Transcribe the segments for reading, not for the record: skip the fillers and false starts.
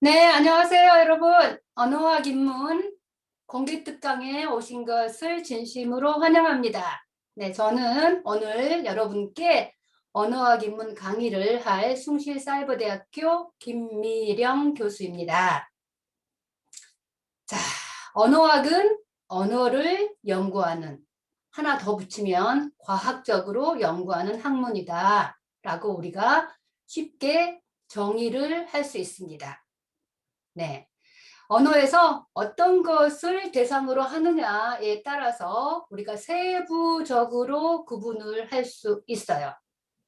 네, 안녕하세요, 여러분. 언어학 입문 공개특강에 오신 것을 진심으로 환영합니다. 네, 저는 오늘 여러분께 언어학 입문 강의를 할 숭실사이버대학교 김미령 교수입니다. 자, 언어학은 언어를 연구하는, 하나 더 붙이면 과학적으로 연구하는 학문이다 라고 우리가 쉽게 정의를 할 수 있습니다. 네. 언어에서 어떤 것을 대상으로 하느냐에 따라서 우리가 세부적으로 구분을 할 수 있어요.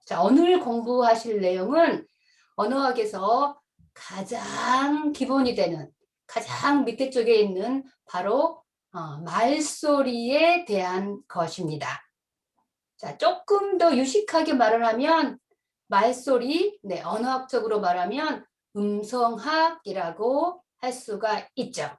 자, 오늘 공부하실 내용은 언어학에서 가장 기본이 되는, 가장 밑에 쪽에 있는 바로 말소리에 대한 것입니다. 자, 조금 더 유식하게 말을 하면 말소리, 네, 언어학적으로 말하면 음성학이라고 할 수가 있죠.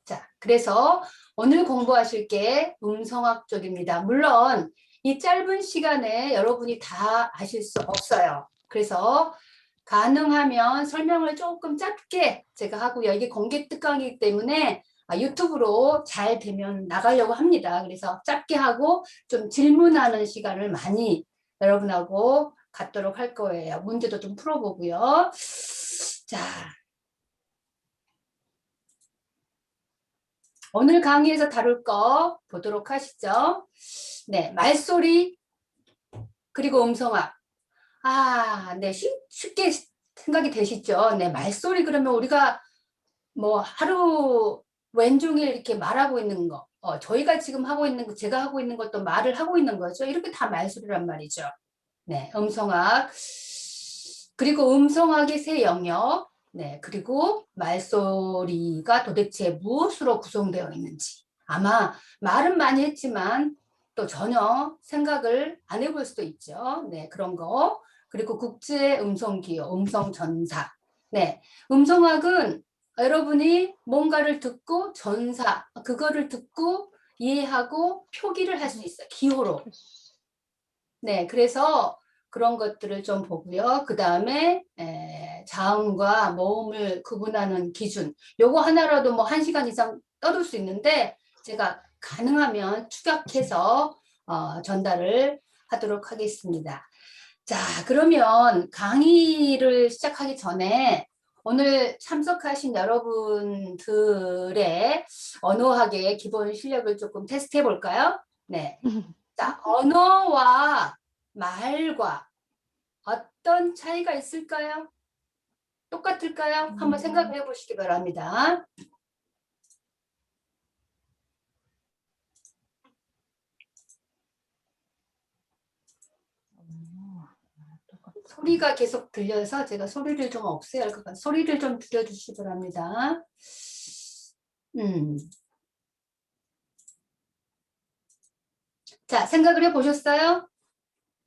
자, 그래서 오늘 공부하실 게 음성학 쪽입니다. 물론 이 짧은 시간에 여러분이 다 아실 수 없어요. 그래서 가능하면 설명을 조금 짧게 제가 하고요. 이게 공개 특강이기 때문에 유튜브로 잘 되면 나가려고 합니다. 그래서 짧게 하고 좀 질문하는 시간을 많이 여러분하고 갖도록 할 거예요. 문제도 좀 풀어보고요. 자, 오늘 강의에서 다룰 거 보도록 하시죠. 네, 말소리 그리고 음성학. 네, 쉽게 생각이 되시죠? 네, 말소리 그러면 우리가 뭐 하루 왼종일 이렇게 말하고 있는 거, 저희가 지금 하고 있는 거, 제가 하고 있는 것도 말을 하고 있는 거죠. 이렇게 다 말소리란 말이죠. 네, 음성학. 그리고 음성학의 세 영역. 네, 그리고 말소리가 도대체 무엇으로 구성되어 있는지. 아마 말은 많이 했지만 또 전혀 생각을 안 해볼 수도 있죠. 네, 그런 거. 그리고 국제 음성기호, 음성전사. 네, 음성학은 여러분이 뭔가를 듣고 전사, 그거를 듣고 이해하고 표기를 할 수 있어요. 기호로. 네, 그래서 그런 것들을 좀 보고요. 그 다음에 자음과 모음을 구분하는 기준. 요거 하나라도 뭐 1시간 이상 떠들 수 있는데 제가 가능하면 축약해서 전달을 하도록 하겠습니다. 자, 그러면 강의를 시작하기 전에 오늘 참석하신 여러분들의 언어학의 기본 실력을 조금 테스트해 볼까요? 네. 자, 언어와 말과 어떤 차이가 있을까요? 똑같을까요? 한번 생각해 보시기 바랍니다. 소리가 계속 들려서 제가 소리를 좀 없애야 할 것 같아요. 소리를 좀 줄여주시기 바랍니다. 자, 생각을 해 보셨어요?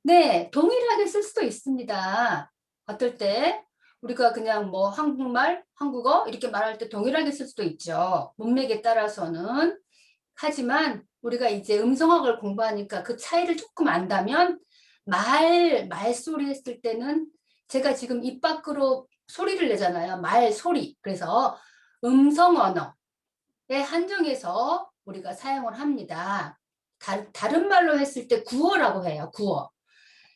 네, 동일하게 쓸 수도 있습니다. 어떨 때 우리가 그냥 뭐 한국말, 한국어 이렇게 말할 때 동일하게 쓸 수도 있죠. 문맥에 따라서는. 하지만 우리가 이제 음성학을 공부하니까 그 차이를 조금 안다면 말소리 했을 때는 제가 지금 입 밖으로 소리를 내잖아요. 말소리. 그래서 음성 언어에 한정해서 우리가 사용을 합니다. 다른 말로 했을 때 구어라고 해요. 구어.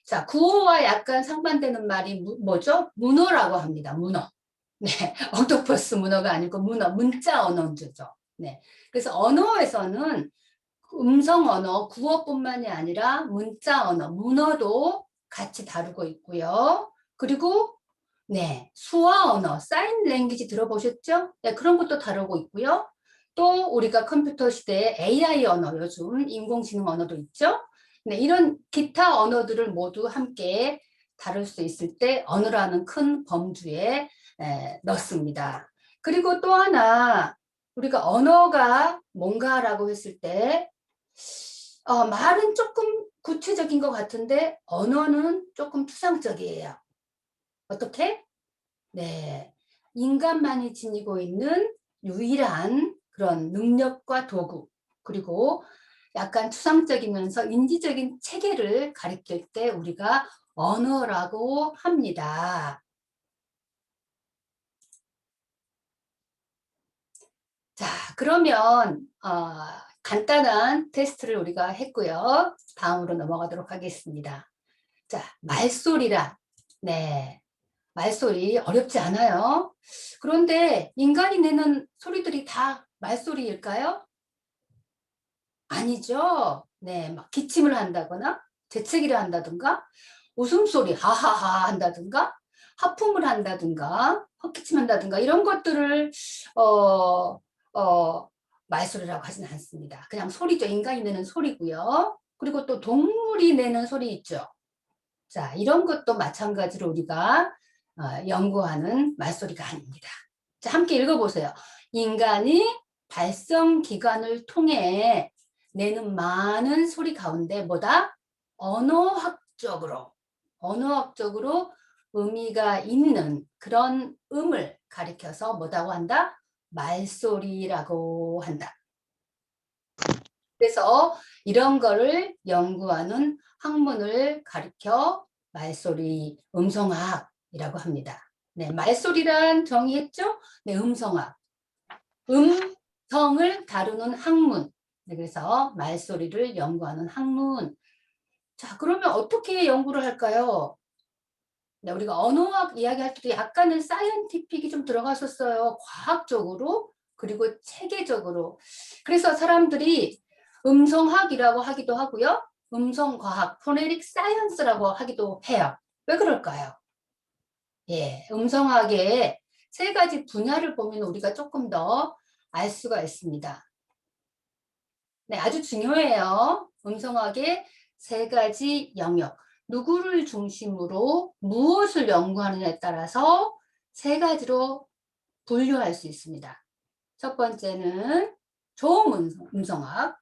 자, 구어와 약간 상반되는 말이 뭐죠? 문어라고 합니다. 문어. 네, 옥토퍼스 문어가 아니고 문어, 문자 언어죠. 네, 그래서 언어에서는 음성 언어, 구어뿐만이 아니라 문자 언어, 문어도 같이 다루고 있고요. 그리고 네, 수화 언어, 사인 랭귀지 들어보셨죠? 네, 그런 것도 다루고 있고요. 또 우리가 컴퓨터 시대에 AI 언어, 요즘 인공지능 언어도 있죠? 네, 이런 기타 언어들을 모두 함께 다룰 수 있을 때 언어라는 큰 범주에 넣습니다. 그리고 또 하나 우리가 언어가 뭔가라고 했을 때 말은 조금 구체적인 것 같은데 언어는 조금 추상적이에요. 어떻게? 네, 인간만이 지니고 있는 유일한 그런 능력과 도구, 그리고 약간 추상적이면서 인지적인 체계를 가리킬 때 우리가 언어라고 합니다. 자, 그러면 간단한 테스트를 우리가 했고요. 다음으로 넘어가도록 하겠습니다. 자, 말소리란. 네, 말소리 어렵지 않아요. 그런데 인간이 내는 소리들이 다 말소리일까요? 아니죠. 네, 막 기침을 한다거나 재채기를 한다든가 웃음소리 하하하 한다든가 하품을 한다든가 헛기침한다든가 이런 것들을 어, 말소리라고 하지는 않습니다. 그냥 소리죠. 인간이 내는 소리고요. 그리고 또 동물이 내는 소리 있죠. 자, 이런 것도 마찬가지로 우리가 연구하는 말소리가 아닙니다. 자, 함께 읽어보세요. 인간이 발성기관을 통해 내는 많은 소리 가운데 뭐다? 언어학적으로 의미가 있는 그런 음을 가리켜서 뭐라고 한다? 말소리라고 한다. 그래서 이런 거를 연구하는 학문을 가리켜 말소리, 음성학이라고 합니다. 네, 말소리란 정의했죠? 네, 음성학. 음성을 다루는 학문. 네, 그래서 말소리를 연구하는 학문. 자, 그러면 어떻게 연구를 할까요? 네, 우리가 언어학 이야기할 때도 약간은 사이언티픽이 좀 들어갔었어요. 과학적으로, 그리고 체계적으로. 그래서 사람들이 음성학이라고 하기도 하고요. 음성과학, 포네릭 사이언스라고 하기도 해요. 왜 그럴까요? 예, 음성학의 세 가지 분야를 보면 우리가 조금 더 알 수가 있습니다. 네, 아주 중요해요. 음성학의 세 가지 영역. 누구를 중심으로 무엇을 연구하느냐에 따라서 세 가지로 분류할 수 있습니다. 첫 번째는 좋은 음성학.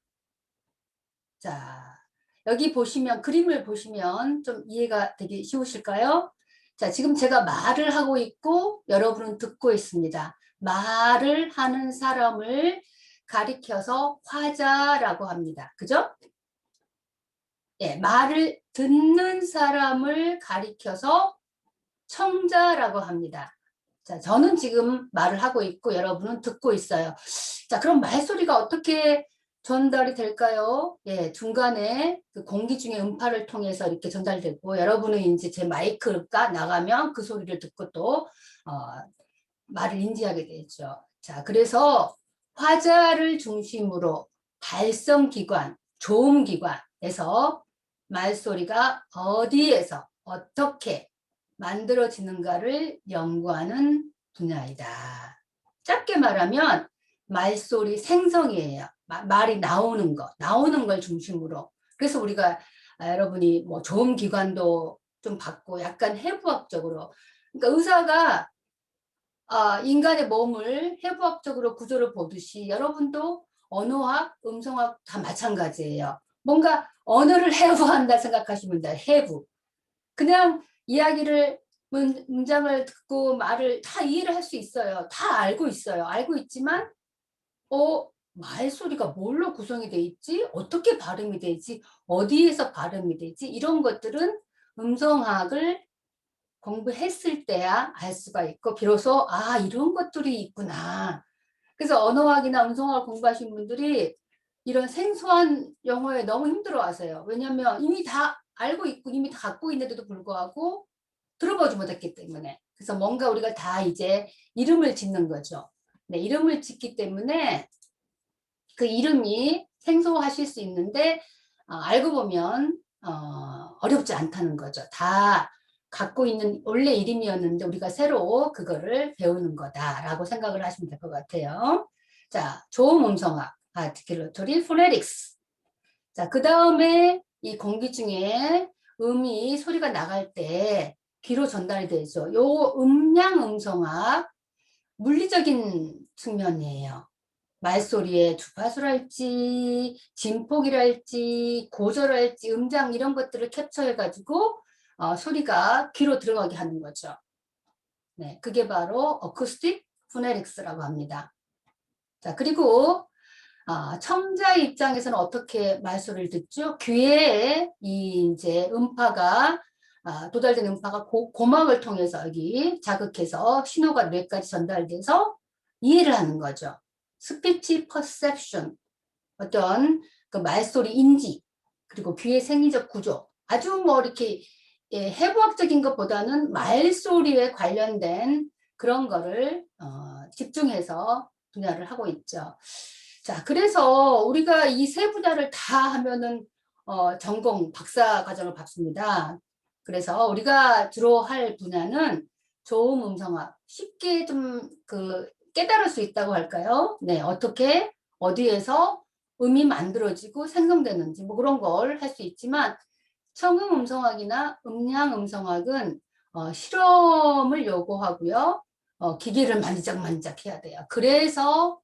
자, 여기 보시면, 그림을 보시면 좀 이해가 되기 쉬우실까요? 자, 지금 제가 말을 하고 있고 여러분은 듣고 있습니다. 말을 하는 사람을 가리켜서 화자라고 합니다. 그죠? 예, 말을 듣는 사람을 가리켜서 청자라고 합니다. 자, 저는 지금 말을 하고 있고 여러분은 듣고 있어요. 자, 그럼 말소리가 어떻게 전달이 될까요? 예, 중간에 그 공기 중에 음파를 통해서 이렇게 전달되고 여러분은 이제 제 마이크가 나가면 그 소리를 듣고 또 말을 인지하게 되죠. 자, 그래서 화자를 중심으로 발성기관, 조음기관에서 말소리가 어디에서 어떻게 만들어지는가를 연구하는 분야이다. 짧게 말하면 말소리 생성이에요. 말이 나오는 걸 중심으로. 그래서 우리가 여러분이 뭐 조음기관도 좀 받고 약간 해부학적으로. 그러니까 의사가 인간의 몸을 해부학적으로 구조를 보듯이 여러분도 언어학, 음성학 다 마찬가지예요. 뭔가 언어를 해부한다 생각하시면 돼요. 해부. 그냥 이야기를 문장을 듣고 말을 다 이해를 할 수 있어요. 다 알고 있어요. 알고 있지만 말소리가 뭘로 구성이 돼 있지? 어떻게 발음이 되지? 어디에서 발음이 되지? 이런 것들은 음성학을 공부했을 때야 알 수가 있고 비로소 이런 것들이 있구나. 그래서 언어학이나 음성학을 공부하신 분들이 이런 생소한 영어에 너무 힘들어하세요. 왜냐하면 이미 다 알고 있고 이미 다 갖고 있는데도 불구하고 들어보지 못했기 때문에. 그래서 뭔가 우리가 다 이제 이름을 짓는 거죠. 네, 이름을 짓기 때문에 그 이름이 생소하실 수 있는데 알고 보면 어렵지 않다는 거죠. 다 갖고 있는 원래 이름이었는데 우리가 새로 그거를 배우는 거다라고 생각을 하시면 될 것 같아요. 자, 좋은 음성학, 아티큘러토리 포네틱스. 자, 그 다음에 이 공기 중에 음이 소리가 나갈 때 귀로 전달이 되죠. 요 음량 음성학 물리적인 측면이에요. 말소리의 주파수랄지 진폭이랄지 고저랄지 음장 이런 것들을 캡처해가지고 소리가 귀로 들어가게 하는 거죠. 네, 그게 바로 어쿠스틱 포네틱스라고 합니다. 자, 그리고 청자 입장에서는 어떻게 말소리를 듣죠? 귀에 이 이제 음파가 도달된 음파가 고막을 통해서 여기 자극해서 신호가 뇌까지 전달돼서 이해를 하는 거죠. 스피치 퍼셉션, 어떤 그 말소리 인지, 그리고 귀의 생리적 구조, 아주 뭐 이렇게 해부학적인 것보다는 말소리에 관련된 그런 거를 집중해서 분야를 하고 있죠. 자, 그래서 우리가 이 세 분야를 다 하면은 전공 박사 과정을 밟습니다. 그래서 우리가 주로 할 분야는 조음 음성학, 쉽게 좀 깨달을 수 있다고 할까요? 네, 어떻게 어디에서 음이 만들어지고 생성되는지 뭐 그런 걸 할 수 있지만, 청음 음성학이나 음량 음성학은 실험을 요구하고요. 기계를 만지작만지작 해야 돼요. 그래서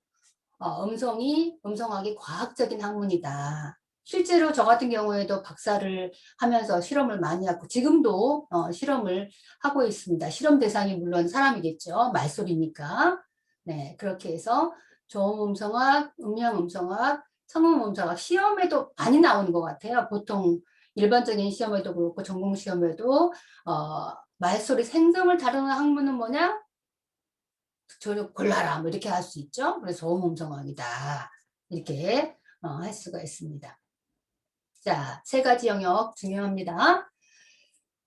음성학이 과학적인 학문이다. 실제로 저 같은 경우에도 박사를 하면서 실험을 많이 하고 지금도 실험을 하고 있습니다. 실험 대상이 물론 사람이겠죠. 말소리니까. 네, 그렇게 해서 저음 음성학, 음량 음성학, 청음 음성학 시험에도 많이 나오는 것 같아요. 보통 일반적인 시험에도 그렇고 전공 시험에도 말소리 생성을 다루는 학문은 뭐냐? 저를 골라라 뭐 이렇게 할 수 있죠. 그래서 저음음성학이다 이렇게 할 수가 있습니다. 자, 세 가지 영역 중요합니다.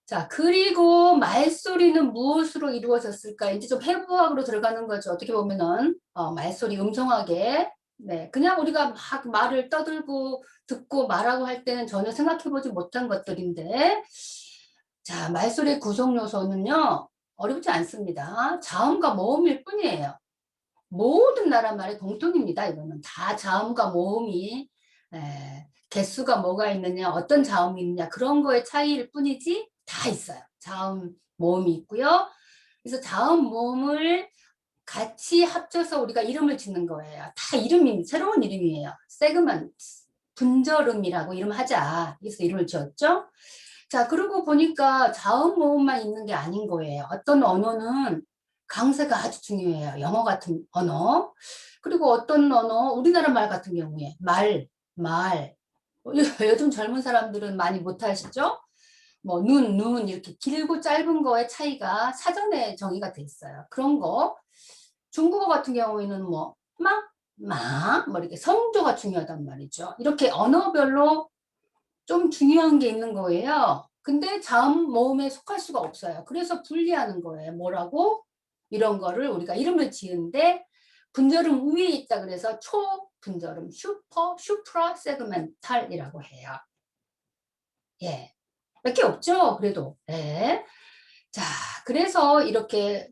자, 그리고 말소리는 무엇으로 이루어졌을까? 이제 좀 해부학으로 들어가는 거죠. 어떻게 보면은 말소리 음성학에, 네, 그냥 우리가 막 말을 떠들고 듣고 말하고 할 때는 전혀 생각해보지 못한 것들인데, 자, 말소리의 구성 요소는요 어렵지 않습니다. 자음과 모음일 뿐이에요. 모든 나라 말의 공통입니다. 이거는 다 자음과 모음이 개수가 뭐가 있느냐, 어떤 자음이 있느냐 그런 거의 차이일 뿐이지 다 있어요. 자음, 모음이 있고요. 그래서 자음, 모음을 같이 합쳐서 우리가 이름을 짓는 거예요. 다 이름이 새로운 이름이에요. 세그먼트, 분절음이라고 이름하자. 그래서 이름을 지었죠. 자, 그러고 보니까 자음, 모음만 있는 게 아닌 거예요. 어떤 언어는 강세가 아주 중요해요. 영어 같은 언어. 그리고 어떤 언어, 우리나라 말 같은 경우에 말. 요즘 젊은 사람들은 많이 못하시죠? 뭐 눈 이렇게 길고 짧은 거의 차이가 사전에 정의가 돼 있어요. 그런 거. 중국어 같은 경우에는 뭐 뭐 이렇게 성조가 중요하단 말이죠. 이렇게 언어별로 좀 중요한 게 있는 거예요. 근데 자음 모음에 속할 수가 없어요. 그래서 분리하는 거예요. 뭐라고? 이런 거를 우리가 이름을 지은데 분절음 위에 있다 그래서 초분절음 슈프라 세그멘탈이라고 해요. 예. 몇 개 없죠? 그래도. 네. 자, 그래서 이렇게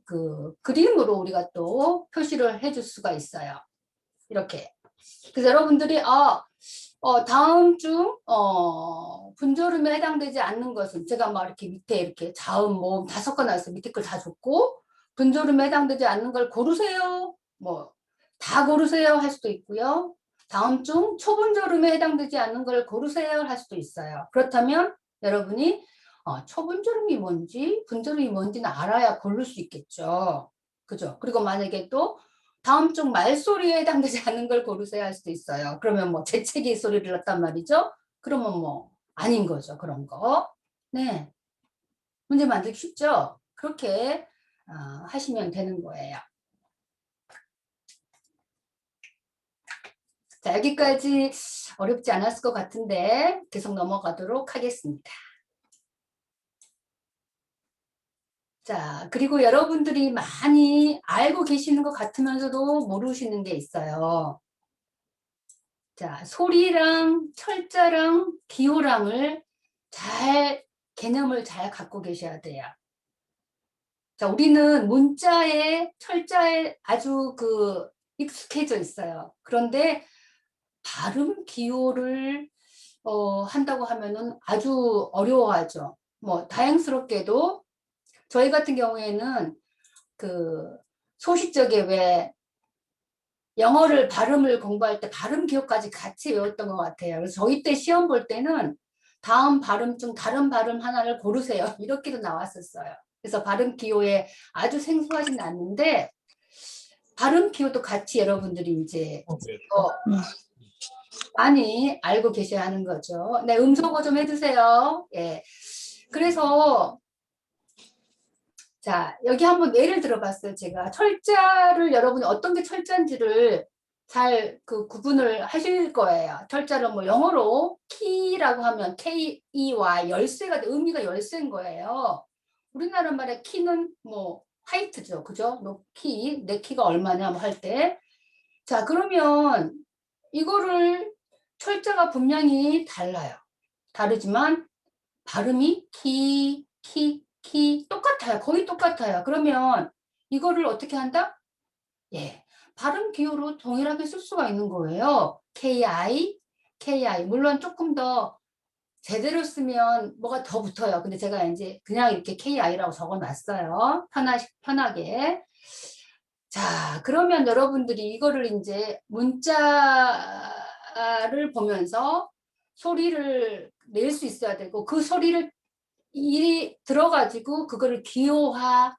그림으로 우리가 또 표시를 해줄 수가 있어요. 이렇게. 그래서 여러분들이 다음 중 분절음에 해당되지 않는 것은 제가 막 이렇게 밑에 이렇게 자음 모음 5건 나왔어요. 밑에 걸 다 줬고 분절음에 해당되지 않는 걸 고르세요. 뭐 다 고르세요 할 수도 있고요. 다음 중 초분절음에 해당되지 않는 걸 고르세요 할 수도 있어요. 그렇다면 여러분이 초분절음이 뭔지 분절음이 뭔지는 알아야 고를 수 있겠죠. 그죠? 그리고 만약에 또 다음 중 말소리에 해당되지 않는 걸 고르세요 할 수도 있어요. 그러면 뭐 재채기 소리를 넣었단 말이죠. 그러면 뭐 아닌 거죠. 그런 거. 네. 문제 만들기 쉽죠? 그렇게 하시면 되는 거예요. 자, 여기까지 어렵지 않았을 것 같은데 계속 넘어가도록 하겠습니다. 자, 그리고 여러분들이 많이 알고 계시는 것 같으면서도 모르시는 게 있어요. 자, 소리랑 철자랑 기호랑을 개념을 잘 갖고 계셔야 돼요. 자, 우리는 문자에, 철자에 아주 익숙해져 있어요. 그런데 발음 기호를 한다고 하면은 아주 어려워하죠. 뭐, 다행스럽게도 저희 같은 경우에는 소시적에 왜 영어를 발음을 공부할 때 발음 기호까지 같이 외웠던 것 같아요. 그래서 저희 때 시험 볼 때는 다음 발음 중 다른 발음 하나를 고르세요. 이렇게도 나왔었어요. 그래서 발음 기호에 아주 생소하진 않는데 발음 기호도 같이 여러분들이 이제 많이 알고 계셔야 하는 거죠. 네, 음소거 좀 해주세요. 예. 그래서 자, 여기 한번 예를 들어봤어요. 제가 철자를 여러분이 어떤 게 철자인지를 잘 그 구분을 하실 거예요. 철자를 뭐 영어로 key라고 하면 K-E-Y 열쇠가 의미가 열쇠인 거예요. 우리나라 말에 키는 뭐 하이트죠, 그죠? 너 키, 내 키가 얼마냐 뭐 할 때. 자, 그러면 이거를 철자가 분명히 달라요. 다르지만 발음이 키 똑같아요. 거의 똑같아요. 그러면 이거를 어떻게 한다? 예. 발음 기호로 동일하게 쓸 수가 있는 거예요. KI. 물론 조금 더 제대로 쓰면 뭐가 더 붙어요. 근데 제가 이제 그냥 이렇게 KI라고 적어 놨어요. 편하게. 자, 그러면 여러분들이 이거를 이제 문자를 보면서 소리를 낼 수 있어야 되고 그 소리를 일이 들어가지고 그거를 기호화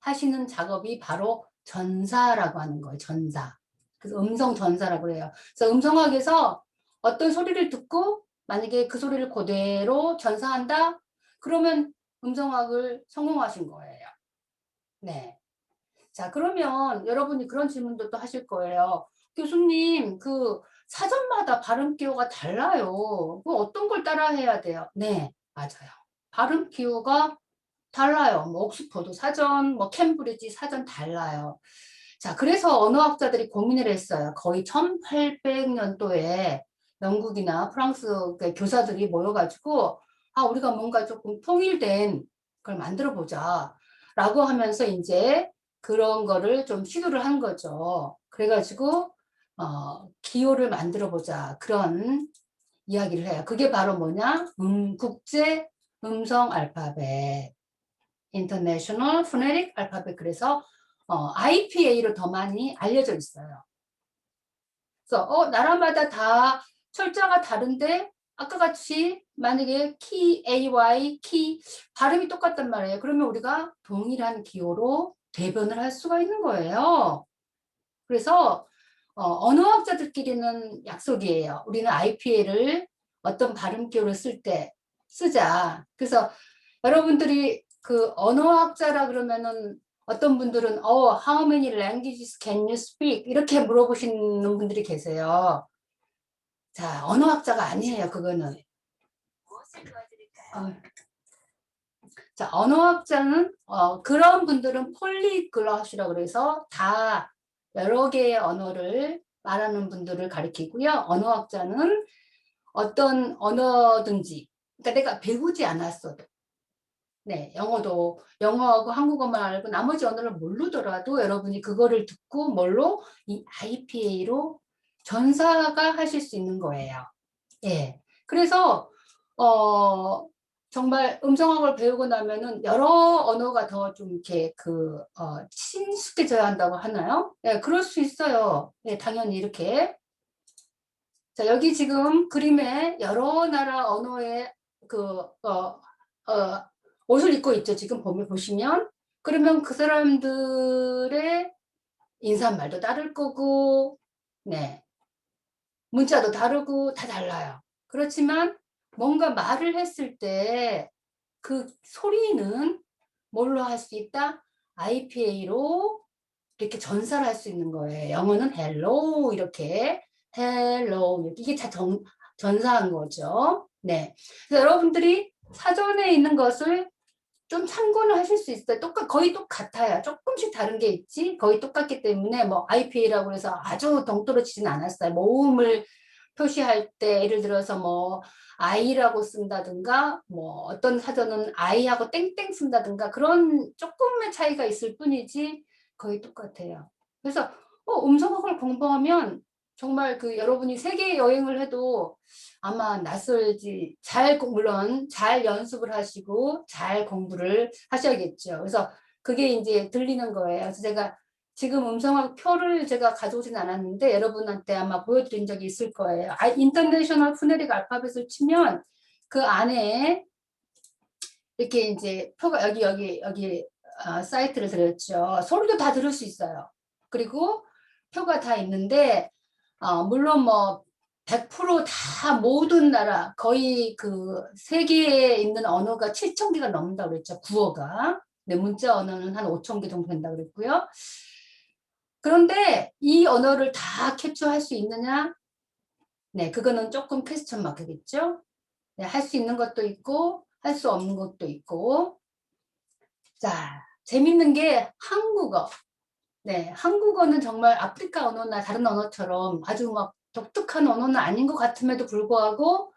하시는 작업이 바로 전사라고 하는 거예요. 전사. 그래서 음성 전사라고 해요. 그래서 음성학에서 어떤 소리를 듣고 만약에 그 소리를 그대로 전사한다? 그러면 음성학을 성공하신 거예요. 네. 자, 그러면 여러분이 그런 질문도 또 하실 거예요. 교수님, 그 사전마다 발음 기호가 달라요. 그 어떤 걸 따라 해야 돼요? 네, 맞아요. 발음 기호가 달라요. 뭐 옥스퍼드 사전, 뭐 캠브리지 사전 달라요. 자, 그래서 언어학자들이 고민을 했어요. 거의 1800년도에 영국이나 프랑스 교사들이 모여가지고 우리가 뭔가 조금 통일된 걸 만들어 보자 라고 하면서 이제 그런 거를 좀 시도를 한 거죠. 그래가지고 기호를 만들어 보자 그런 이야기를 해요. 그게 바로 뭐냐? 국제 음성 알파벳. International Phonetic Alphabet. 그래서 IPA로 더 많이 알려져 있어요. 그래서 나라마다 다 철자가 다른데 아까 같이 만약에 키, AY, 키 발음이 똑같단 말이에요. 그러면 우리가 동일한 기호로 대변을 할 수가 있는 거예요. 그래서 언어학자들끼리는 약속이에요. 우리는 IPA를 어떤 발음 기호를 쓸 때 쓰자. 그래서 여러분들이 그 언어학자라 그러면은 어떤 분들은 how many languages can you speak? 이렇게 물어보시는 분들이 계세요. 자, 언어학자가 아니에요. 그거는. 자, 언어학자는 그런 분들은 폴리글럿이라고 그래서 다 여러 개의 언어를 말하는 분들을 가리키고요. 언어학자는 어떤 언어든지, 그러니까 내가 배우지 않았어도, 네, 영어하고 한국어만 알고 나머지 언어를 모르더라도 여러분이 그거를 듣고 뭘로? 이 IPA로 전사가 하실 수 있는 거예요. 예. 그래서, 정말 음성학을 배우고 나면은 여러 언어가 더 좀 이렇게 친숙해져야 한다고 하나요? 예, 그럴 수 있어요. 예, 당연히 이렇게. 자, 여기 지금 그림에 여러 나라 언어의 옷을 입고 있죠. 지금 보시면. 그러면 그 사람들의 인사말도 다를 거고, 네. 문자도 다르고 다 달라요. 그렇지만 뭔가 말을 했을 때 그 소리는 뭘로 할 수 있다? IPA로 이렇게 전사를 할 수 있는 거예요. 영어는 hello 이렇게 hello 이게 다 전사한 거죠. 네. 그래서 여러분들이 사전에 있는 것을 좀 참고는 하실 수 있어요. 거의 똑같아요. 조금씩 다른 게 있지. 거의 똑같기 때문에 뭐 IPA라고 해서 아주 동떨어지진 않았어요. 모음을 표시할 때 예를 들어서 뭐 I라고 쓴다든가 뭐 어떤 사전은 I하고 땡땡 쓴다든가 그런 조금의 차이가 있을 뿐이지 거의 똑같아요. 그래서 음성학을 공부하면 정말 그 여러분이 세계 여행을 해도 아마 낯설지 물론 잘 연습을 하시고 잘 공부를 하셔야겠죠. 그래서 그게 이제 들리는 거예요. 그래서 제가 지금 음성학 표를 제가 가져오진 않았는데 여러분한테 아마 보여드린 적이 있을 거예요. 인터내셔널 푸네릭 알파벳을 치면 그 안에 이렇게 이제 표가 여기 사이트를 드렸죠. 소리도 다 들을 수 있어요. 그리고 표가 다 있는데 물론 뭐 100%다 모든 나라 거의 그 세계에 있는 언어가 7,000개가 넘는다고 그랬죠. 구어가. 네, 문자 언어는 한 5,000개 정도 된다고 그랬고요. 그런데 이 언어를 다 캡처할 수 있느냐? 네, 그거는 조금 퀘스천 마크겠죠? 네, 할 수 있는 것도 있고 할 수 없는 것도 있고. 자, 재밌는 게 한국어. 네, 한국어는 정말 아프리카 언어나 다른 언어처럼 아주 막 독특한 언어는 아닌 것 같음에도 불구하고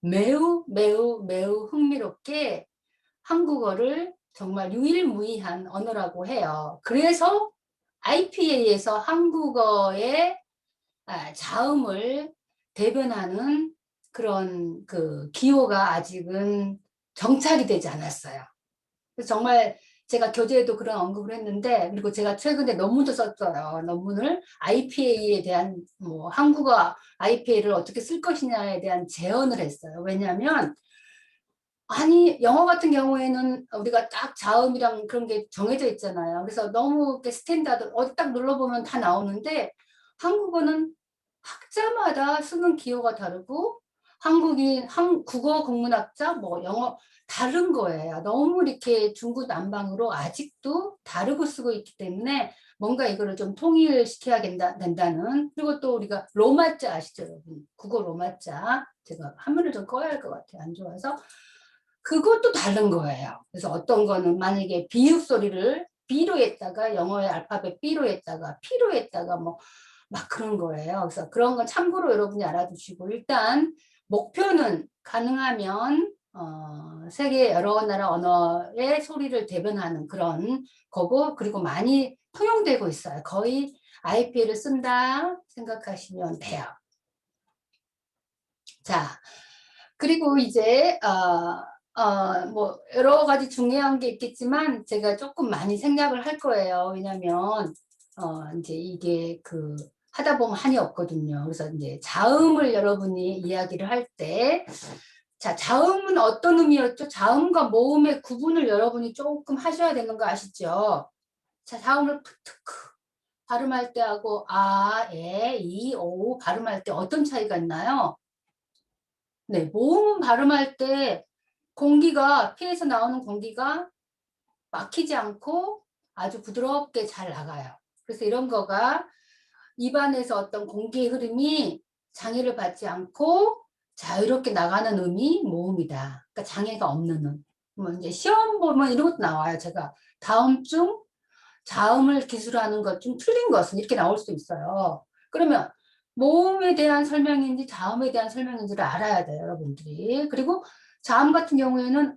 매우 매우 매우 흥미롭게 한국어를 정말 유일무이한 언어라고 해요. 그래서 IPA에서 한국어의 자음을 대변하는 그런 그 기호가 아직은 정착이 되지 않았어요. 그래서 정말 제가 교재에도 그런 언급을 했는데, 그리고 제가 최근에 논문도 썼어요. 논문을 IPA에 대한 뭐 한국어 IPA를 어떻게 쓸 것이냐에 대한 제언을 했어요. 왜냐하면 아니 영어 같은 경우에는 우리가 딱 자음이랑 그런 게 정해져 있잖아요. 그래서 너무 이렇게 스탠다드 어디 딱 눌러보면 다 나오는데 한국어는 학자마다 쓰는 기호가 다르고 국어 국문학자 뭐 영어 다른 거예요. 너무 이렇게 중구난방으로 아직도 다르고 쓰고 있기 때문에 뭔가 이거를 좀 통일시켜야 된다는. 그리고 또 우리가 로마자 아시죠, 여러분? 국어 로마자. 제가 화면을 좀 꺼야 할 것 같아요. 안 좋아서. 그것도 다른 거예요. 그래서 어떤 거는 만약에 비읍 소리를 B로 했다가 영어의 알파벳 B로 했다가 P로 했다가 뭐 막 그런 거예요. 그래서 그런 건 참고로 여러분이 알아두시고, 일단 목표는 가능하면 세계 여러 나라 언어의 소리를 대변하는 그런 거고, 그리고 많이 통용되고 있어요. 거의 IPA를 쓴다 생각하시면 돼요. 자, 그리고 이제 뭐 여러 가지 중요한 게 있겠지만 제가 조금 많이 생략을 할 거예요. 왜냐면 이제 이게 그 하다 보면 한이 없거든요. 그래서 이제 자음을 여러분이 이야기를 할 때, 자, 자음은 어떤 의미였죠? 자음과 모음의 구분을 여러분이 조금 하셔야 되는 거 아시죠? 자, 자음을 푸트크 발음할 때 하고 아, 에, 이, 오 발음할 때 어떤 차이가 있나요? 네, 모음은 발음할 때 공기가, 피에서 나오는 공기가 막히지 않고 아주 부드럽게 잘 나가요. 그래서 이런 거가 입안에서 어떤 공기의 흐름이 장애를 받지 않고 자유롭게 나가는 음이 모음이다. 그러니까 장애가 없는 음. 뭐 이제 시험 보면 이런 것도 나와요. 제가 다음 중 자음을 기술하는 것 중 틀린 것은 이렇게 나올 수 있어요. 그러면 모음에 대한 설명인지 자음에 대한 설명인지를 알아야 돼요, 여러분들이. 그리고 자음 같은 경우에는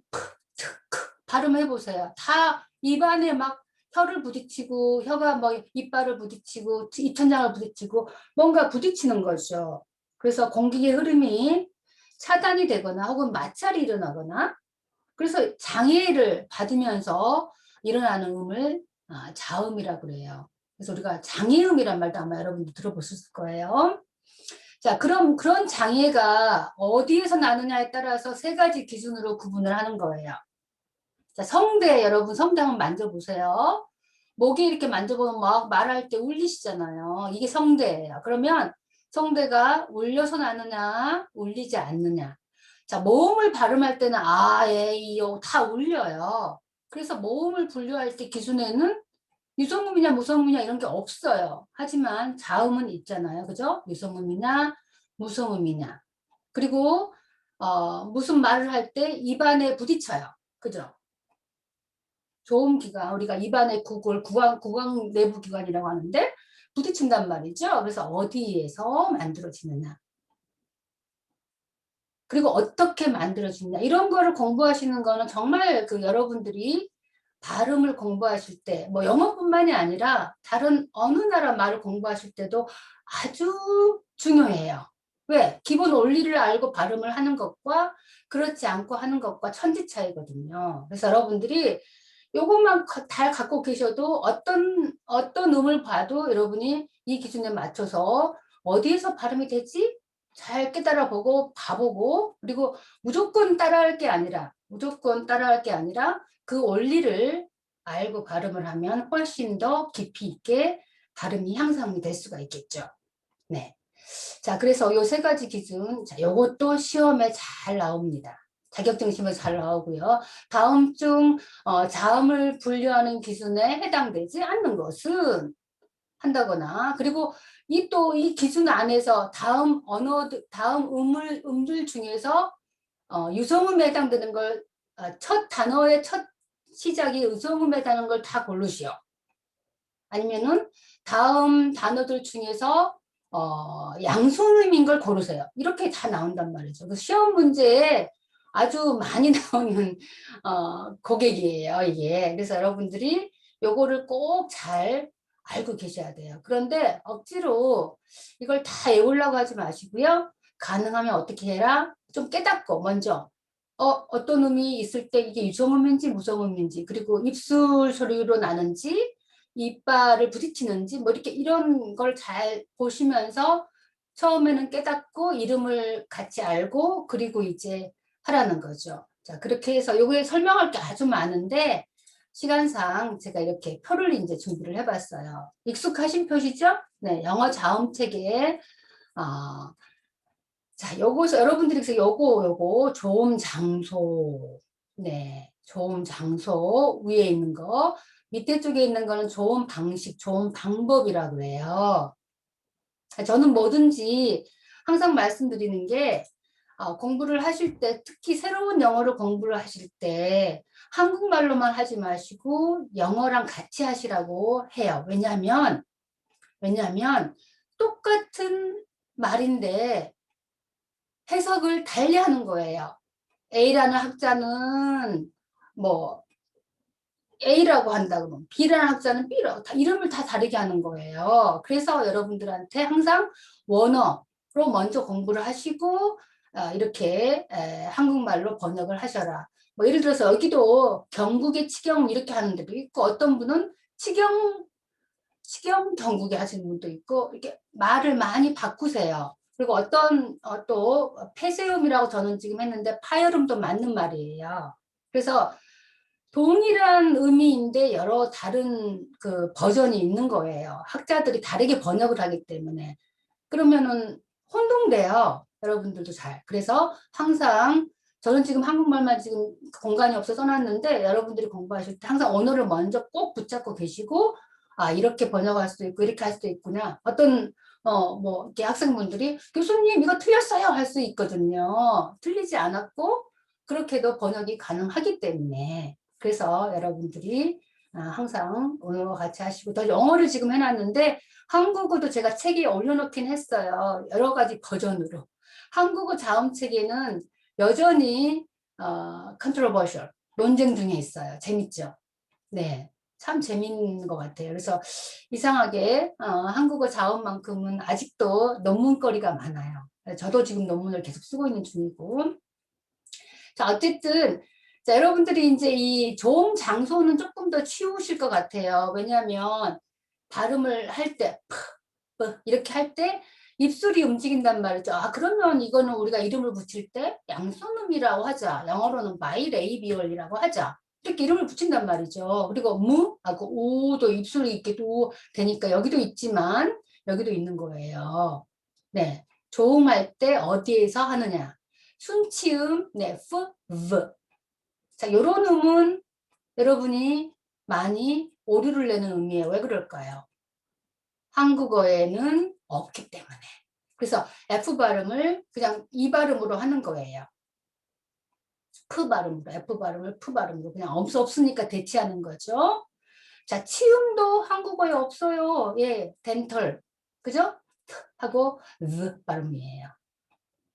발음해 보세요. 다 입안에 막 혀를 부딪히고 혀가 뭐 이빨을 부딪히고 입천장을 부딪히고 뭔가 부딪히는 거죠. 그래서 공기의 흐름이 차단이 되거나 혹은 마찰이 일어나거나, 그래서 장애를 받으면서 일어나는 음을 자음이라고 그래요. 그래서 우리가 장애음이란 말도 아마 여러분들 들어보셨을 거예요. 자, 그럼 그런 장애가 어디에서 나느냐에 따라서 세 가지 기준으로 구분을 하는 거예요. 자, 성대, 여러분 성대 한번 만져보세요. 목이 이렇게 만져보면 막 말할 때 울리시잖아요. 이게 성대예요. 그러면 성대가 울려서 나느냐, 울리지 않느냐. 자, 모음을 발음할 때는 아, 에, 이, 오 다 울려요. 그래서 모음을 분류할 때 기준에는 유성음이냐 무성음이냐 이런 게 없어요. 하지만 자음은 있잖아요. 그죠? 유성음이냐 무성음이냐. 그리고 무슨 말을 할 때 입안에 부딪혀요. 그죠? 좋은 기관, 우리가 입안의 국을 구강 내부 기관이라고 하는데 부딪힌단 말이죠. 그래서 어디에서 만들어지느냐. 그리고 어떻게 만들어지느냐. 이런 거를 공부하시는 거는 정말 그 여러분들이 발음을 공부하실 때, 뭐 영어뿐만이 아니라 다른 어느 나라 말을 공부하실 때도 아주 중요해요. 왜? 기본 원리를 알고 발음을 하는 것과 그렇지 않고 하는 것과 천지 차이거든요. 그래서 여러분들이 요것만 잘 갖고 계셔도 어떤 음을 봐도 여러분이 이 기준에 맞춰서 어디에서 발음이 되지? 잘 깨달아 보고 봐보고, 그리고 무조건 따라할 게 아니라 그 원리를 알고 발음을 하면 훨씬 더 깊이 있게 발음이 향상이 될 수가 있겠죠. 네. 자, 그래서 요 세 가지 기준, 자, 요것도 시험에 잘 나옵니다. 자격증 시험에 잘 나오고요. 다음 중 자음을 분류하는 기준에 해당되지 않는 것은 한다거나, 그리고 이 또 이 기준 안에서 다음 다음 음들 중에서 유성음에 해당되는 걸, 첫 단어의 첫 시작이 유성음에 해당하는 걸 다 고르시오. 아니면은 다음 단어들 중에서 양손음인 걸 고르세요. 이렇게 다 나온단 말이죠. 그 시험 문제에 아주 많이 나오는 고객이에요, 이게. 그래서 여러분들이 요거를 꼭 잘 알고 계셔야 돼요. 그런데 억지로 이걸 다 외우려고 하지 마시고요. 가능하면 어떻게 해라? 좀 깨닫고 먼저 어떤 음이 있을 때 이게 유성음인지 무성음인지, 그리고 입술 소리로 나는지 이빨을 부딪히는지 뭐 이렇게 이런 걸 잘 보시면서 처음에는 깨닫고 이름을 같이 알고 그리고 이제 하라는 거죠. 자, 그렇게 해서 요거에 설명할 게 아주 많은데 시간상 제가 이렇게 표를 이제 준비를 해봤어요. 익숙하신 표시죠? 네, 영어 자음책에 자, 요거서 여러분들이 그래서 요거 좋은 장소. 네. 좋은 장소 위에 있는 거, 밑에 쪽에 있는 거는 좋은 방식, 좋은 방법이라고 그래요. 저는 뭐든지 항상 말씀드리는 게 공부를 하실 때, 특히 새로운 영어를 공부를 하실 때 한국말로만 하지 마시고 영어랑 같이 하시라고 해요. 왜냐하면 똑같은 말인데 해석을 달리 하는 거예요. A라는 학자는 뭐 A라고 한다 그러면 B라는 학자는 B라고 다 이름을 다 다르게 하는 거예요. 그래서 여러분들한테 항상 원어로 먼저 공부를 하시고 이렇게 한국말로 번역을 하셔라. 뭐 예를 들어서 여기도 경국의 치경 이렇게 하는 데도 있고 어떤 분은 치경 경국에 하시는 분도 있고 이렇게 말을 많이 바꾸세요. 그리고 어떤 또 폐쇄음이라고 저는 지금 했는데 파열음도 맞는 말이에요. 그래서 동일한 의미인데 여러 다른 그 버전이 있는 거예요. 학자들이 다르게 번역을 하기 때문에. 그러면은 혼동돼요. 여러분들도 잘. 그래서 항상 저는 지금 한국말만 지금 공간이 없어서 써놨는데 여러분들이 공부하실 때 항상 언어를 먼저 꼭 붙잡고 계시고 이렇게 번역할 수도 있고 이렇게 할 수도 있구나. 어떤 뭐 이렇게 학생분들이 교수님 이거 틀렸어요 할 수 있거든요. 틀리지 않았고 그렇게도 번역이 가능하기 때문에 그래서 여러분들이 항상 언어와 같이 하시고 더 영어를 지금 해놨는데 한국어도 제가 책에 올려놓긴 했어요. 여러 가지 버전으로. 한국어 자음책에는 여전히 컨트로버셜 논쟁 중에 있어요. 재밌죠? 네. 참 재밌는 것 같아요. 그래서 이상하게 한국어 자음만큼은 아직도 논문거리가 많아요. 저도 지금 논문을 계속 쓰고 있는 중이고. 자, 어쨌든 자, 여러분들이 이제 이 좋은 장소는 조금 더 쉬우실 것 같아요. 왜냐하면 발음을 할 때, 이렇게 할 때 입술이 움직인단 말이죠. 그러면 이거는 우리가 이름을 붙일 때 양손음이라고 하자. 영어로는 바이레이비얼이라고 하자. 이렇게 이름을 붙인단 말이죠. 그리고 무하고 우도 입술이 이렇게 또 되니까 여기도 있지만 여기도 있는 거예요. 네. 조음할 때 어디에서 하느냐. 순치음, 네, v. 자, 요런 음은 여러분이 많이 오류를 내는 음이에요. 왜 그럴까요? 한국어에는 없기 때문에. 그래서 F 발음을 그냥 이 발음으로 하는 거예요. F 발음으로, F 발음을 F 발음으로 그냥 없으니까 대체하는 거죠. 자, 치음도 한국어에 없어요. 예, 덴털. 그죠? 하고 Z 발음이에요.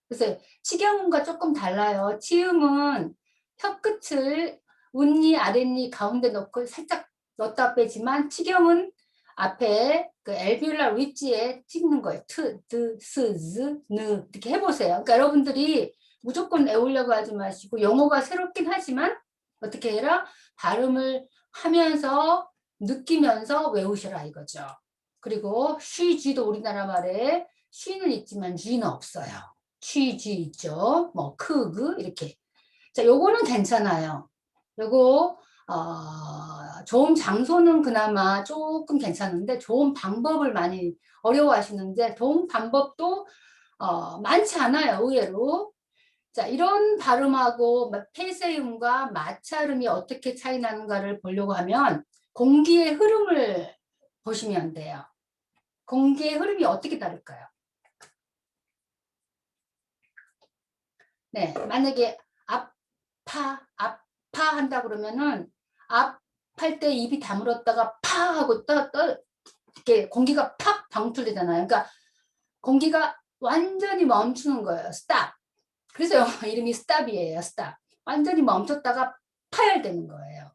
그래서 치경음과 조금 달라요. 치음은 혀끝을 웃니 아랫니 가운데 넣고 살짝 넣었다 빼지만 치경은 앞에 그 엘비올라 릿지에 찍는 거예요. 트, 드, 스, 즈, 느 이렇게 해보세요. 그러니까 여러분들이 무조건 외우려고 하지 마시고 영어가 새롭긴 하지만 어떻게 해라? 발음을 하면서 느끼면서 외우셔라 이거죠. 그리고 쉬쥐도 우리나라 말에 쉬는 있지만 쥐는 없어요. 취지 있죠. 뭐 크그 이렇게. 자, 요거는 괜찮아요. 요거 좋은 장소는 그나마 조금 괜찮은데 좋은 방법을 많이 어려워하시는데 좋은 방법도 많지 않아요. 의외로. 자, 이런 발음하고 폐쇄음과 마찰음이 어떻게 차이 나는가를 보려고 하면 공기의 흐름을 보시면 돼요. 공기의 흐름이 어떻게 다를까요? 네, 만약에 아파 한다 그러면은 아플 때 입이 다물었다가 파 하고 이렇게 공기가 팍 방출되잖아요. 그러니까 공기가 완전히 멈추는 거예요. 스탑. 그래서 영어 이름이 스탑이에요. 스탑. 완전히 멈췄다가 파열되는 거예요.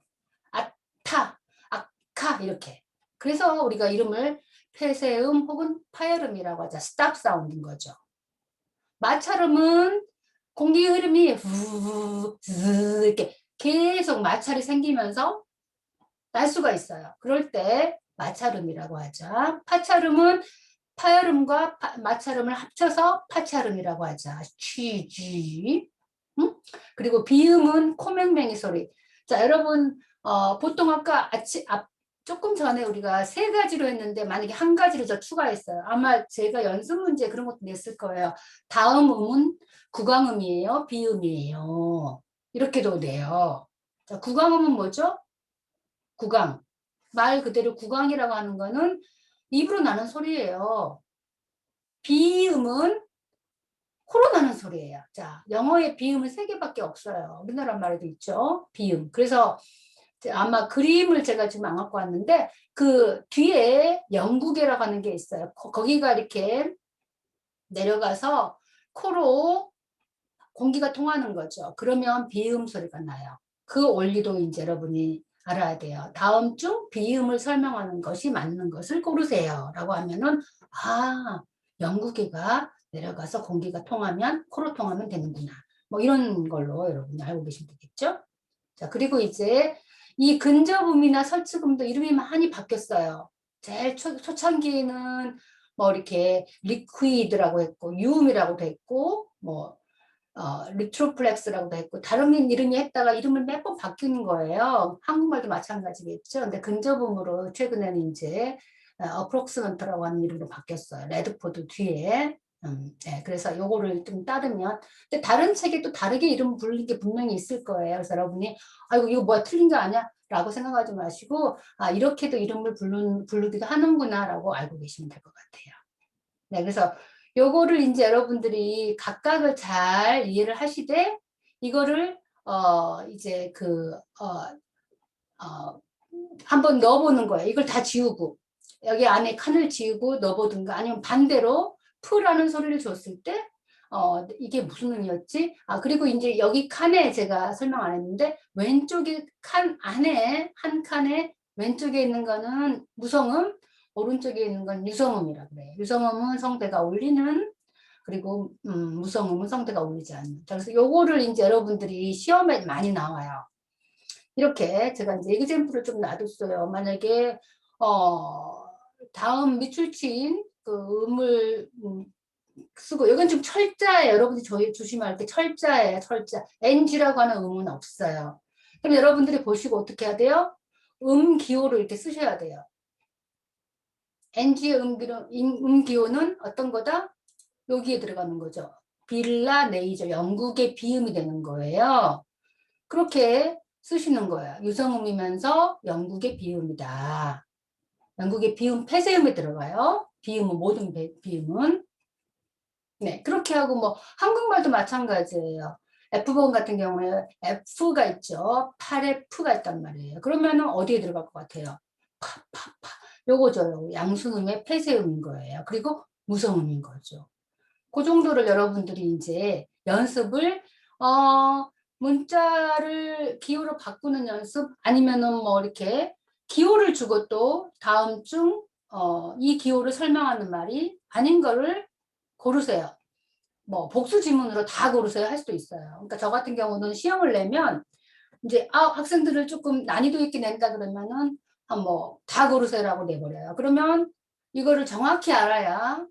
아타, 아카 이렇게. 그래서 우리가 이름을 폐쇄음 혹은 파열음이라고 하죠. 스탑 사운드인 거죠. 마찰음은 공기 흐름이 후 이렇게 계속 마찰이 생기면서 날 수가 있어요. 그럴 때 마찰음이라고 하죠. 파찰음은 파열음과 마찰음을 합쳐서 파찰음이라고 하죠. GG. 응? 그리고 비음은 코맹맹이 소리. 자, 여러분 보통 아까 조금 전에 우리가 세 가지로 했는데 만약에 한 가지를 더 추가했어요. 아마 제가 연습 문제 그런 것도 냈을 거예요. 다음 음은 구강음이에요, 비음이에요. 이렇게도 돼요. 자, 구강음은 뭐죠? 구강. 말 그대로 구강이라고 하는 거는 입으로 나는 소리예요. 비음은 코로 나는 소리예요. 자, 영어에 비음은 세 개밖에 없어요. 우리나라 말에도 있죠. 비음. 그래서 아마 그림을 제가 지금 안 갖고 왔는데 그 뒤에 영구계라고 하는 게 있어요. 거기가 이렇게 내려가서 코로 공기가 통하는 거죠. 그러면 비음 소리가 나요. 그 원리도 이제 여러분이 알아야 돼요. 다음 중 비음을 설명하는 것이 맞는 것을 고르세요. 라고 하면은 영구계가 내려가서 공기가 통하면 코로 통하면 되는구나. 뭐 이런 걸로 여러분이 알고 계시면 되겠죠. 자, 그리고 이제 이 근접음이나 설치음도 이름이 많이 바뀌었어요. 제일 초창기에는 뭐 이렇게 리퀴드라고 했고 유음이라고도 했고 뭐 리트로플렉스라고도 했고 다른 이름이 했다가 이름을 몇 번 바뀌는 거예요. 한국말도 마찬가지겠죠. 근데 근접음으로 최근에는 이제 어프록시먼트라고 하는 이름으로 바뀌었어요. 레드포드 뒤에. 네, 그래서 요거를 좀 따르면 근데 다른 책에 또 다르게 이름 부르는 게 분명히 있을 거예요. 그래서 여러분이 아이고 이거 뭐야 틀린 거 아니야? 라고 생각하지 마시고 이렇게도 이름을 부르기도 하는구나 라고 알고 계시면 될 것 같아요. 네, 그래서 요거를 이제 여러분들이 각각을 잘 이해를 하시되 이거를 이제 한번 넣어보는 거예요. 이걸 다 지우고 여기 안에 칸을 지우고 넣어보든가 아니면 반대로 푸라는 소리를 줬을 때 이게 무슨 의미였지? 그리고 이제 여기 칸에 제가 설명 안 했는데 왼쪽에 칸 안에 한 칸에 왼쪽에 있는 거는 무성음, 오른쪽에 있는 건 유성음이라 그래요. 유성음은 성대가 울리는 그리고 무성음은 성대가 울리지 않는. 그래서 요거를 이제 여러분들이 시험에 많이 나와요. 이렇게 제가 이제 에그젬플을 좀 놔뒀어요. 만약에 다음 밑줄친 그 음을 쓰고 이건 좀 철자예요. 여러분이 저희 조심할 때 철자예요. 철자. NG라고 하는 음은 없어요. 그럼 여러분들이 보시고 어떻게 해야 돼요? 기호를 이렇게 쓰셔야 돼요. NG의 기호는 어떤 거다? 여기에 들어가는 거죠. 빌라 네이저 영국의 비음이 되는 거예요. 그렇게 쓰시는 거예요. 유성음이면서 영국의 비음이다. 영국의 비음 폐쇄음이 들어가요. 비음은 모든 비음은 네, 그렇게 하고 뭐 한국말도 마찬가지예요. F번 같은 경우에 F가 있죠. 8F가 있단 말이에요. 그러면은 어디에 들어갈 것 같아요? 파파파. 요거죠. 양순음의 폐쇄음인 거예요. 그리고 무성음인 거죠. 그 정도를 여러분들이 이제 연습을 문자를 기호로 바꾸는 연습 아니면은 뭐 이렇게 기호를 주고 또 다음 중 이 기호를 설명하는 말이 아닌 거를 고르세요. 뭐 복수 지문으로 다 고르세요 할 수도 있어요. 그러니까 저 같은 경우는 시험을 내면 이제 학생들을 조금 난이도 있게 낸다 그러면은 뭐 다 고르세요라고 내버려요. 그러면 이거를 정확히 알아야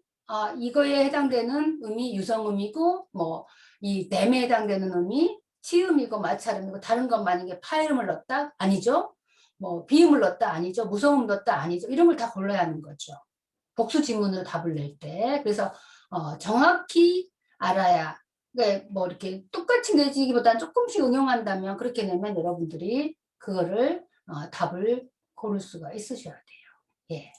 이거에 해당되는 음이 유성음이고 뭐 이 댐에 해당되는 음이 치음이고 마찰음이고 다른 건 만약에 파음을 넣었다 아니죠. 뭐 비음을 넣었다 아니죠. 무성음 넣었다 아니죠. 이런 걸 다 골라야 하는 거죠. 복수 지문으로 답을 낼 때. 그래서 정확히 알아야 네, 뭐 이렇게 똑같이 내지기보다는 조금씩 응용한다면 그렇게 내면 여러분들이 그거를 답을 고를 수가 있으셔야 돼요. 예.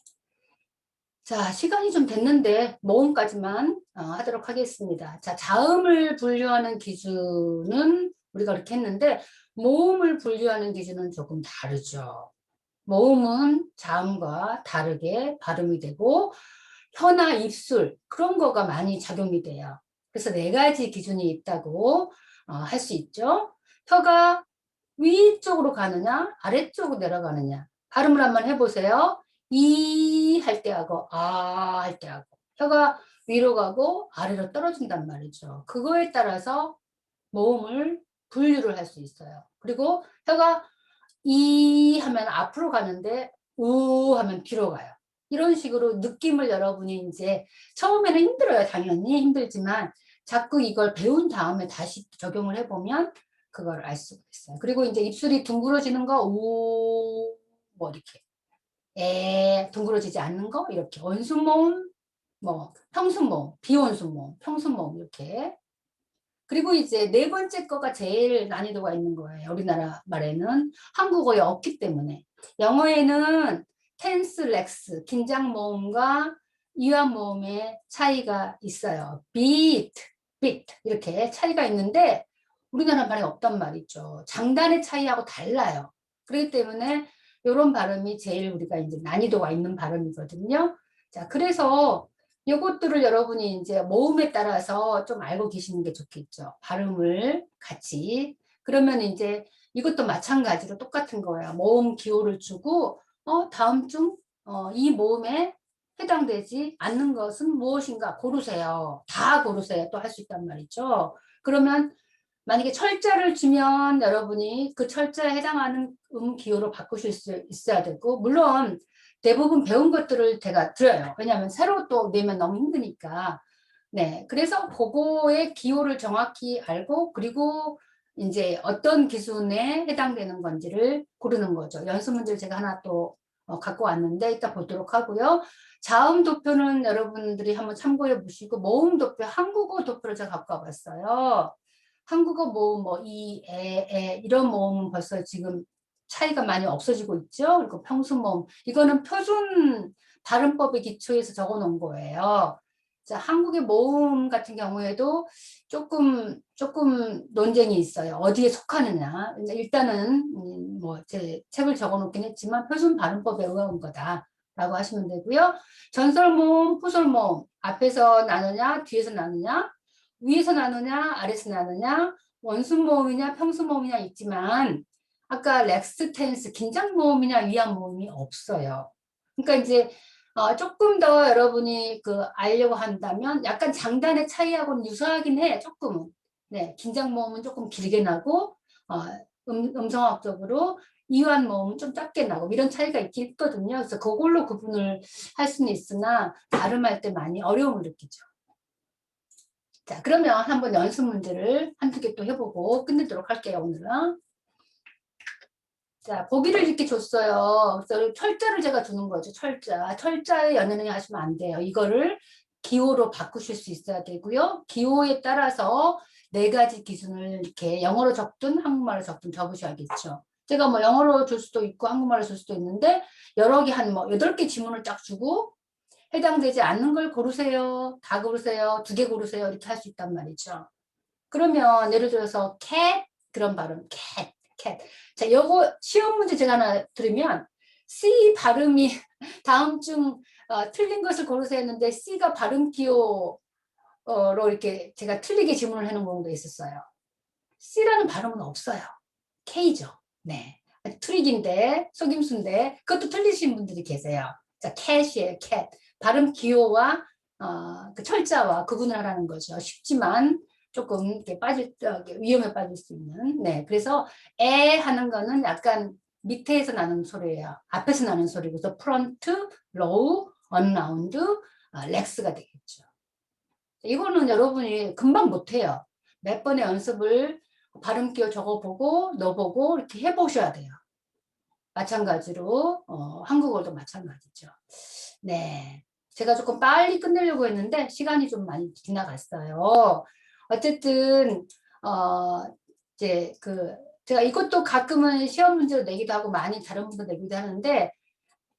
자, 시간이 좀 됐는데 모음까지만 하도록 하겠습니다. 자, 자음을 분류하는 기준은 우리가 그렇게 했는데 모음을 분류하는 기준은 조금 다르죠. 모음은 자음과 다르게 발음이 되고 혀나 입술 그런 거가 많이 작용이 돼요. 그래서 네 가지 기준이 있다고 할 수 있죠. 혀가 위쪽으로 가느냐 아래쪽으로 내려가느냐 발음을 한번 해보세요. 이 할 때하고 아 할 때하고 혀가 위로 가고 아래로 떨어진단 말이죠. 그거에 따라서 모음을 분류를 할 수 있어요. 그리고 혀가 이 하면 앞으로 가는데 우 하면 뒤로 가요. 이런 식으로 느낌을 여러분이 이제 처음에는 힘들어요. 당연히 힘들지만 자꾸 이걸 배운 다음에 다시 적용을 해보면 그걸 알 수가 있어요. 그리고 이제 입술이 둥그러지는 거, 우, 뭐 이렇게. 둥그러지지 않는 거, 이렇게. 원순모음, 뭐, 평순모음, 비원순모음, 평순모음, 이렇게. 그리고 이제 네 번째 거가 제일 난이도가 있는 거예요. 우리나라 말에는 한국어에 없기 때문에. 영어에는 텐스, 렉스, 긴장 모음과 이완 모음의 차이가 있어요. beat, beat 이렇게 차이가 있는데 우리나라 말에 없단 말이죠. 장단의 차이하고 달라요. 그렇기 때문에 이런 발음이 제일 우리가 이제 난이도가 있는 발음이거든요. 자, 그래서 요것들을 여러분이 이제 모음에 따라서 좀 알고 계시는 게 좋겠죠. 발음을 같이. 그러면 이제 이것도 마찬가지로 똑같은 거예요. 모음 기호를 주고, 다음 중, 이 모음에 해당되지 않는 것은 무엇인가 고르세요. 다 고르세요. 또 할 수 있단 말이죠. 그러면 만약에 철자를 주면 여러분이 그 철자에 해당하는 기호로 바꾸실 수 있어야 되고, 물론 대부분 배운 것들을 제가 드려요. 왜냐하면 새로 또 내면 너무 힘드니까. 네. 그래서 그거의 기호를 정확히 알고, 그리고 이제 어떤 기준에 해당되는 건지를 고르는 거죠. 연습 문제를 제가 하나 또 갖고 왔는데 이따 보도록 하고요. 자음 도표는 여러분들이 한번 참고해 보시고, 모음 도표, 한국어 도표를 제가 갖고 와봤어요. 한국어 모음, 뭐, 이런 모음은 벌써 지금 차이가 많이 없어지고 있죠. 그리고 평순 모음. 이거는 표준 발음법의 기초에서 적어 놓은 거예요. 자, 한국의 모음 같은 경우에도 조금 논쟁이 있어요. 어디에 속하느냐. 일단은, 뭐, 제 책을 적어 놓긴 했지만 표준 발음법에 의한 거다라고 하시면 되고요. 전설 모음, 후설 모음. 앞에서 나누냐, 뒤에서 나누냐. 위에서 나누냐 아래에서 나누냐 원순 모음이냐 평순 모음이냐 있지만 아까 렉스 텐스 긴장 모음이냐 위안 모음이 없어요. 그러니까 이제 조금 더 여러분이 그 알려고 한다면 약간 장단의 차이하고는 유사하긴 해 조금은. 네, 긴장 모음은 조금 길게 나고 음성학적으로 이완 모음은 좀 짧게 나고 이런 차이가 있긴 있거든요. 그래서 그걸로 구분을 할 수는 있으나 발음할 때 많이 어려움을 느끼죠. 자, 그러면 한번 연습 문제를 한두 개 또 해보고 끝내도록 할게요, 오늘은. 자, 보기를 이렇게 줬어요. 그래서 철자를 제가 주는 거죠, 철자. 철자에 연연히 하시면 안 돼요. 이거를 기호로 바꾸실 수 있어야 되고요. 기호에 따라서 네 가지 기준을 이렇게 영어로 적든 한국말로 적든 적으셔야겠죠. 제가 뭐 영어로 줄 수도 있고 한국말로 줄 수도 있는데 여러 개 한 뭐 8개 지문을 쫙 주고 해당되지 않는 걸 고르세요. 다 고르세요. 2개 고르세요. 이렇게 할 수 있단 말이죠. 그러면 예를 들어서 cat 그런 발음 cat, cat. 자, 요거 시험 문제 제가 하나 드리면 C 발음이 다음 중 틀린 것을 고르세요 했는데 C가 발음 기호로 이렇게 제가 틀리게 질문을 해놓은 경우도 있었어요. C라는 발음은 없어요. K죠. 네. 트릭인데 속임수인데 그것도 틀리신 분들이 계세요. 자, cat이에요, cat. 발음 기호와 그 철자와 구분을 하라는 거죠. 쉽지만 조금 이렇게 위험에 빠질 수 있는. 네, 그래서 에 하는 거는 약간 밑에서 나는 소리예요. 앞에서 나는 소리고, 그래서 프론트, 로우, 언라운드, 렉스가 되겠죠. 이거는 여러분이 금방 못해요. 몇 번의 연습을 발음 기호 적어보고 넣어보고 이렇게 해보셔야 돼요. 마찬가지로 한국어도 마찬가지죠. 네, 제가 조금 빨리 끝내려고 했는데 시간이 좀 많이 지나갔어요. 어쨌든 이제 제가 이것도 가끔은 시험 문제로 내기도 하고 많이 다른 분도 내기도 하는데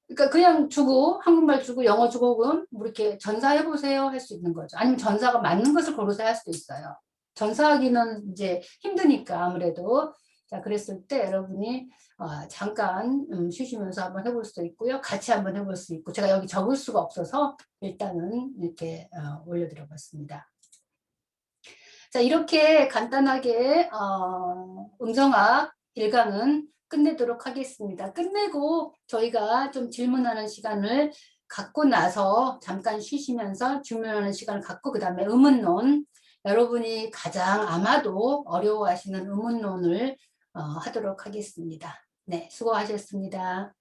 그러니까 그냥 주고 한국말 주고 영어 주고 그럼 뭐 이렇게 전사해 보세요 할 수 있는 거죠. 아니면 전사가 맞는 것을 고르서 할 수도 있어요. 전사하기는 이제 힘드니까 아무래도. 자, 그랬을 때 여러분이 잠깐 쉬시면서 한번 해볼 수도 있고요. 같이 한번 해볼 수 있고 제가 여기 적을 수가 없어서 일단은 이렇게 올려드려 봤습니다. 자, 이렇게 간단하게 음성학 1강은 끝내도록 하겠습니다. 끝내고 저희가 좀 질문하는 시간을 갖고 나서 잠깐 쉬시면서 질문하는 시간을 갖고 그 다음에 의문론, 여러분이 가장 아마도 어려워하시는 의문론을 하도록 하겠습니다. 네, 수고하셨습니다.